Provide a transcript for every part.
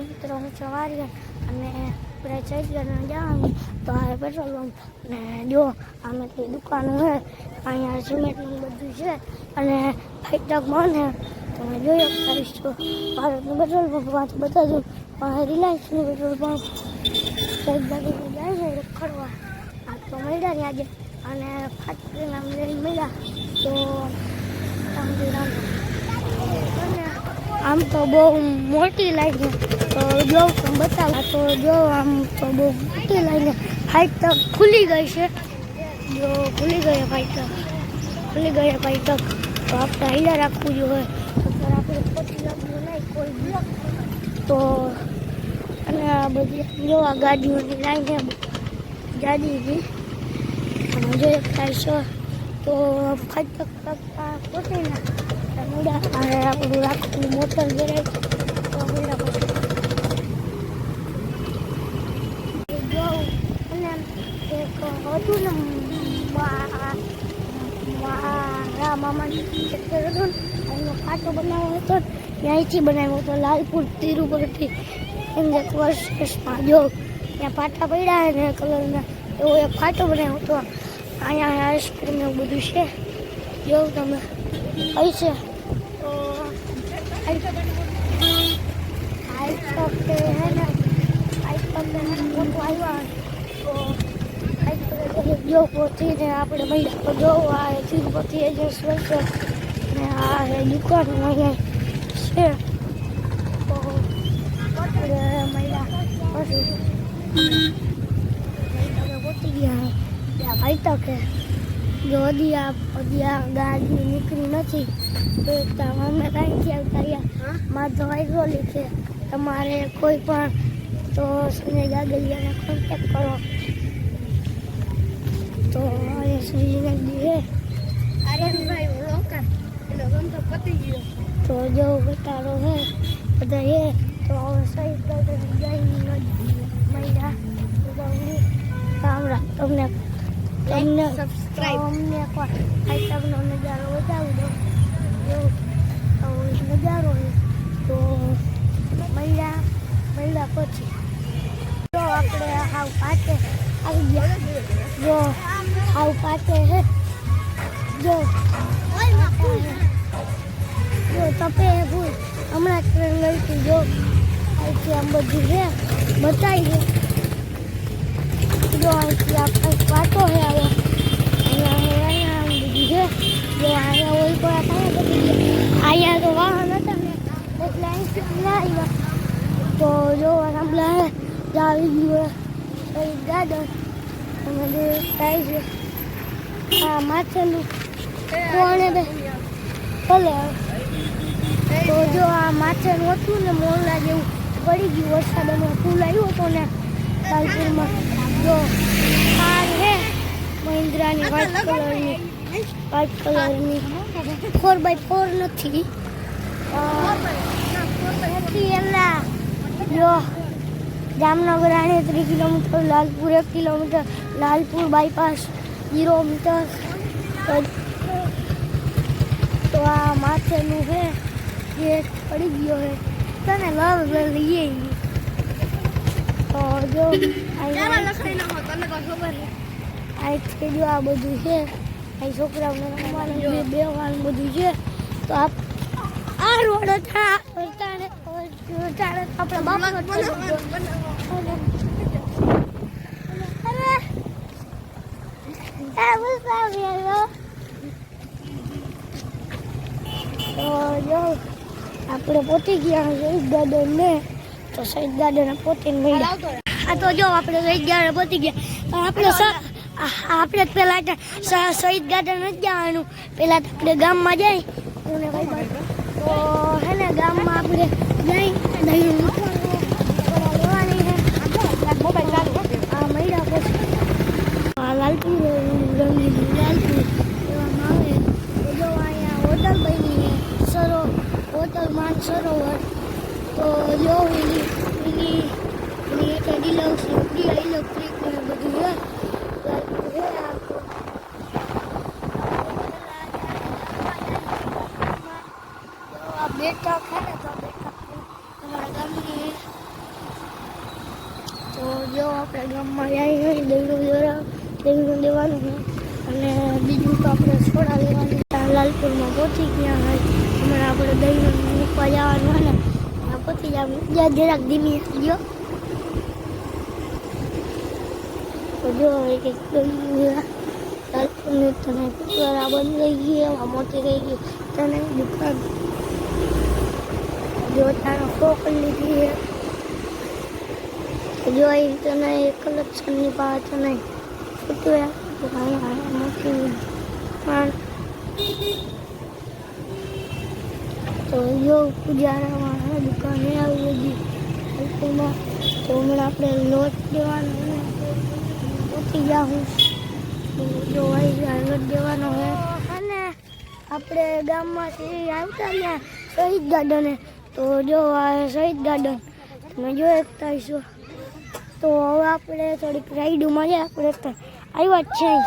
મિત્રો હું સવારે અને આપણે ચેક કરીને જવાનું તો આ પેટ્રોલ પંપ ને જો આમાંથી દુકાન છે અહીંયા સિમેન્ટનું બધું છે અને ફાઈટક બને તમે જોઈ શકશો ભારતનું પેટ્રોલ પંપ પાછું બતાવ્યું પણ રિલાયન્સનું પેટ્રોલ પંપ ચેક ગાડી જાય છે રખડવા આ તો મળ્યા ને આજે અને ફાટકી નામ લઈને મળ્યા તો આમ તો બહુ મોટી લાઈન છે તો જો બતાવો તો જો આમ તો બહુ મોટી લાઈન છે ફાઈટક ખુલી ગઈ છે જો ખુલી ગઈ ફાઈટક તો આપણે હાઈલા રાખવું જોઈએ તો આપણે ખોટી લાગવું નહીં કોઈ બ્લોક તો અને આ બધી જો આ ગાડીઓની લાઈન છે ગાડીની તમે જોઈ શકતા છો તો ફાઈટક ખોટી ના આપણું રાખવું મોટર ગેરેજ તો અને એક હતું ને મારા મામાની ખેતર હતું ને એનો પાટો બનાવ્યો હતો ત્યાંથી બનાવ્યો હતો લાલપુર તિરુપતિ એક વર્ષમાં જો ત્યાં પાટા પડ્યા ને કલરના એવો એક ફાટો બનાવ્યો હતો અહીંયા આઈસ્ક્રીમ એવું બધું છે જો તમે અહીં છે જો પહોંચીને આપણે મહિલા જો આ તિરુપતિ એજન્સ છે ને આ દુકાન અહીંયા છે તો મહિલા પહોંચી ગયા ત્યાં ભાઈ તકે જો હજી આ ગાડી નીકળી નથી તો અમે ત્યાંથી આવતા રહ્યા માં તો હાઇડ્રોલિક છે તમારે કોઈ પણ તો સંજય ગાગલિયાને કોન્ટેક્ટ કરો તો અહીંયા સંજય છે તો જો બતાડો છે બધા છે તો હવે સહી મહિલા તમને સબસ્ક્રાઇબ અમને આઈટમનો નજારો બતાવી દો જો નજારો તો મહિલા પછી જો આપણે હાવ પાટે આવી ગયા જો હાવ પાટે હે જો તપે ભૂલ હમણાં ટ્રેન ગઈ હતી જો અહીંથી આમ બધું છે બતાવી દે જો અહીંથી આપણે પાટો છે આવે અહીંયા બધું છે જો અહીંયા હોય તો અહીંયા તો વાહન હતા ને એટલે અહીંથી ના આવ્યા તો જો સાંભળા આવી ગયું ગાર્ડન અને જે થાય છે આ માથેનું કોણે બે ભલે તો જો આ માથેનું હતું ને મોરલા જેવું પડી ગયું વરસાદમાં ફૂલ આવ્યો હતો ને લાલપુરમાં જો કાર છે મહિન્દ્રાની વ્હાઇટ કલરની 4x4 નથી એમના જો Jamnagar 3 kilometre Lalpur 1 kilometre Lalpur bypass 0 metre તો આ માથેનું છે જે પડી ગયો છે તને લઈએ તો જો અહીંથી જો આ બધું છે અહીં છોકરાઓને રમવાનું છે બેવાનું બધું છે તો આ રોડ આપણા બાપ તો જો આપણે પહોંચી ગયા શહીદ ગાર્ડન ને તો શહીદ ગાર્ડન પહોંચીને મળ્યા આ તો જો આપણે શહીદ ગાર્ડન પહોંચી ગયા આપણે પેલા શહીદ ગાર્ડન નથી જવાનું પેલા આપણે ગામમાં જાય તો હે ને ગામમાં આપણે જઈ લેવાની છે આ મળ્યા પછી લાલપુર રંગીન લાલપુર કહેવામાં આવે તો જો અહીંયા હોટલ બની છે હોટલ માનસરોવર તો જો એની ડિલક્સ ઇલેક્ટ્રિક ને બધું છે બેઠક છે ને તો બેઠક અમારા ગામની જો આપણે ગામમાં જઈએ દહીંનું દેવાનું છે અને બીજું તો આપણે સોડા લેવાની લાલપુરમાં પહોંચી ગયા હોય હમણાં આપણે દહીંનું મૂકવા જવાનું હોય ને ત્યાં પહોંચી જ્યાં જરાક ધીમી ગયો તો જો એક દહીં લાલપુરની તને કુકરા બંધ થઈ ગઈ એમાં મોટી થઈ ગઈ તને દુકાન જો તારો ફોકલ લીધી છે જો એ તને કલેક્શનની પાસે તને ફૂટવે તો અહીંયા મોટી પણ તો જો પૂજારામાં દુકાને આવી બધી લાલપુરમાં તો હમણાં આપણે લોટ દેવાનો પહોંચી જાઉં જો લોટ દેવાનો હોય અને આપણે ગામમાંથી આવતા ત્યાં શહીદ ગાર્ડને તો જો આ શહીદ ગાર્ડન તમે જોઈ શકતા હશો તો હવે આપણે થોડીક રાઈડમાં જાય આપણે આવ્યા જ છે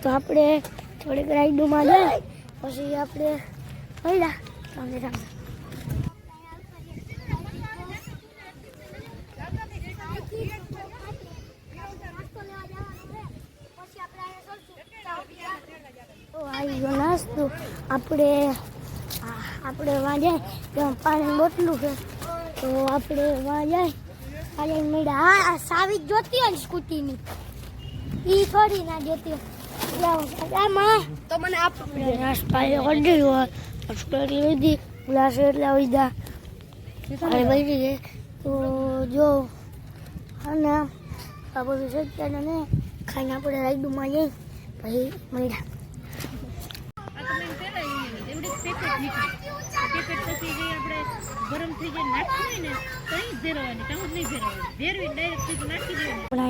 તો આપણે થોડીક રાઈડમાં જાય પછી આપણે મળ્યા રામે રામે આવી ગયો નાસ્તો આપણે વાં જાય ત્યાં પાણી બોટલું છે તો આપણે વાં જાય આજે મળ્યા હા સાવી જોતી હોય સ્કૂટીની એ થોડી ના જોતી આમાં તો મને આપ નાસ્તા કરી હોય સ્કૂટી લીધી ગ્લાસ એટલા લીધા અને બધી છે તો જો અને આ બધું સચ્ચાને ને ખાઈને આપણે રાઈડમાં જઈ પછી મળ્યા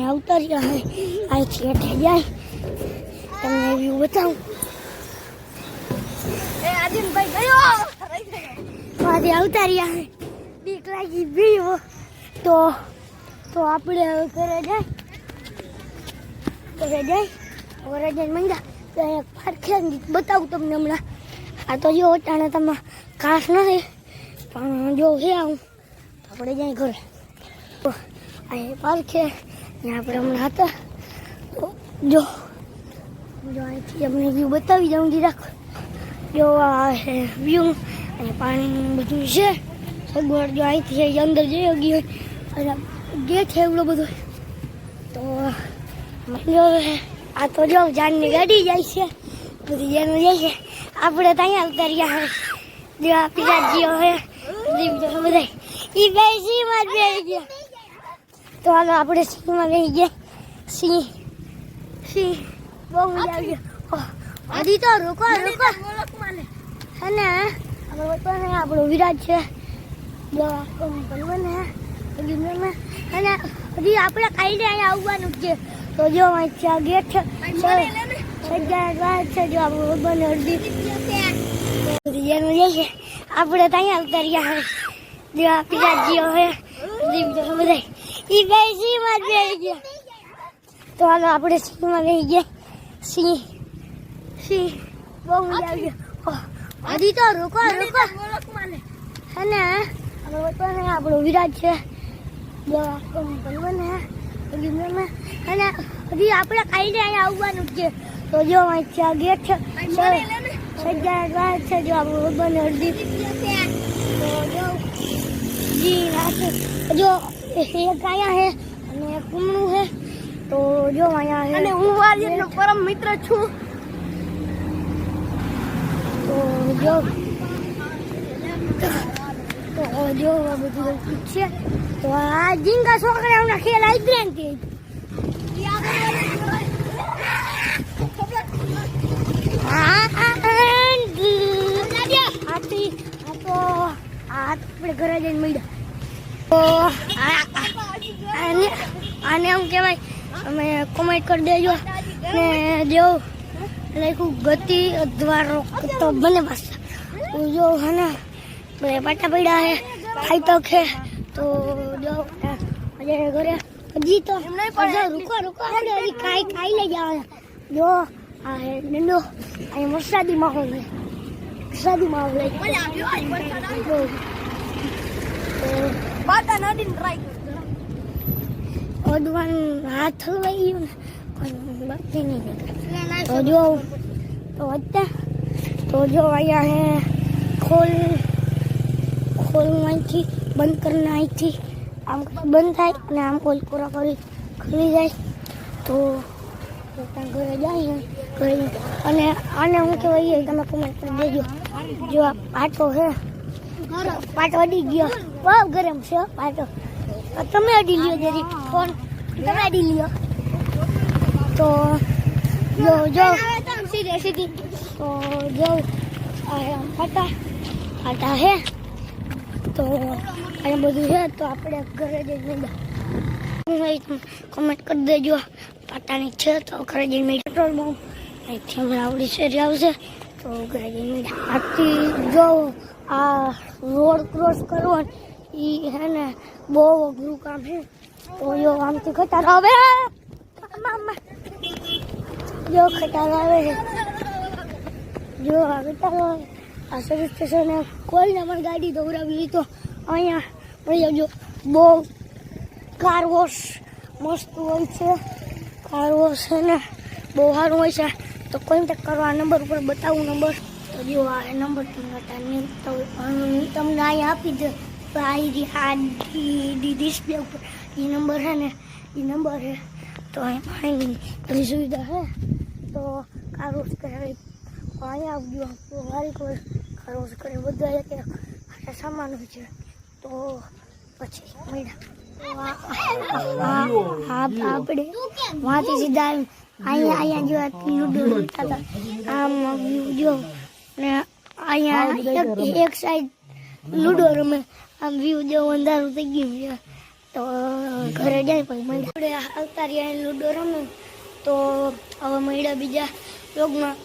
આવતા રહ્યા અહીંથી હેઠે જાય તમને વ્યૂ બતાવું આવતા રહ્યા બીક લાગી બીવો તો આપણે હવે ઘરે જઈને મંગા પારખે બતાવું તમને હમણાં આ તો જો અટાણે તમે ઘાસ નથી પણ જો છે આવું આપણે જાય ઘરે અહીં પારખે ત્યાં આપણે હમણાં હતા તો જો અહીંથી અમને વ્યૂ બતાવી દઉં જરાક જો આ છે વ્યૂ અને પાણી બધું છે સગવડ જો અહીંથી અંદર જઈ ગઈ હોય ગેટ છે એવડો બધો તો આ તો જો જાનની ગાડી જાય છે બધી જાનો જાય છે આપણે ત્યાં આવતા રહ્યા હોય જો આ પિતાજીઓ હોય બધા એ બે સિંહમાં જ બેસી ગયા તો હાલો આપણે સિંહમાં બેસી ગયા સિંહ બહુ મજા આવી ગયો હજી તો રોકો હે ને આપણો વિરાટ છે જો બલવન હે અને હજી આપણે કાલે અહીંયા આવવાનું જ છે તો જો અહીંયા ગેટ છે સજ્જા છે જો આપણું ભગવાન અડધી જાય છે આપણે ત્યાં આવતા રહ્યા હોય જો આ પિતાજીઓ હોય બધા એ બે સિંહમાં જ બેસી ગયા તો હાલો આપણે સિંહમાં બેસી ગયા સિંહ બહુ મજા આવી ગયો હજી તો રોકો હે ને આપણો વિરાટ છે જો બલવન હે અને હજી આપણે કાલે અહીંયા આવવાનું જ છે તો જો અહીંયા ગેટ છે સજ્જા છે જો આપણું ભગવાન અડધી તો જો જો એક અહીંયા હે અને એક કુમણું હે તો જો અહીંયા હે અને હું વાલીનો પરમ મિત્ર છું તો જો આ બધું છે તો આ જીંગા છોકરા હમણાં ખેલ આવી ગયા ને આપણે ઘરે જઈને મળ્યા તો આને એમ કહેવાય અમે કોમેન્ટ કરી દેજો ને જો લખ્યું ગતિ અધવારો તો બને પાછા જો હે ને બે પાટા પડ્યા હે ખાઈ તો ખે તો જો ઘરે હજી તો રૂકો આપણે હજી ખાઈ લઈ જવાના જો આ હે નંદો અહીં વરસાદી માહોલ છે વરસાદી માહોલ બાટા નદીને ટ્રાય ખોદવાનું હાથ હલવાઈ ગયું ને પણ બાકી નહીં નીકળે. તો જો તો અત્યારે તો જો અહીંયા હે ખોલનું અહીંથી બંધ કરીને અહીંથી આમ બંધ થાય અને આમ ખોલ પૂરા કરી ખુલી જાય. તો ત્યાં ઘરે જાય ઘરે અને આને હું કહેવાય તમે કમેન્ટ કરી દેજો. જો આ પાટો છે, પાટો અડી ગયો, બહુ ગરમ છે પાટો. તમે અડી લ્યો જરી ફોન, તમે અડી લ્યો. તો જો જો સીધી તો જો પાટા હે તો આ બધું છે. તો આપણે ઘરે જઈને કમેન્ટ કરી દેજો પાટાની છે તો ઘરે જઈને પેટ્રોલ પંપ અહીંથી હમણાં આવડી શેરી આવશે તો ઘરે જઈને આથી જો આ રોડ ક્રોસ કરવો એ હે ને બહુ અઘરું કામ છે. તો જો આમથી ખટારો આવે, જો ખટારો આવે છે, જો આ ખટારો આવે. આ સર્વિસ સ્ટેશને કોઈને પણ ગાડી દોડાવી તો અહીંયા મળી જો બહુ કાર વોશ મસ્ત હોય છે. કાર વોશ છે ને બહુ સારું હોય છે. તો કોન્ટેક કરો આ નંબર ઉપર બતાવું નંબર. તો જો આ નંબર તમને અહીંયા આપી દે તો આ ડિસ્પ્લે ઉપર એ નંબર છે ને એ નંબર છે. તો અહીંયા પાણીની બધી સુવિધા છે. તો કાર વોશ કરાવી અહીંયા આવજો તો વારી કોઈ કાર વોશ કરી બધા એક સામાન હોય છે. તો પછી આપણે વાંચી સીધા અહીંયા જો લૂડો રમતા હતા આમ વ્યૂ જો ને અહીંયા એક સાઈડ લૂડો રમે આમ વ્યૂ જો અંધારું થઈ ગયું છે. તો ઘરે જાય પછી આપણે આવતા રહ્યા લૂડો રમે. તો હવે મળ્યા બીજા યોગમાં.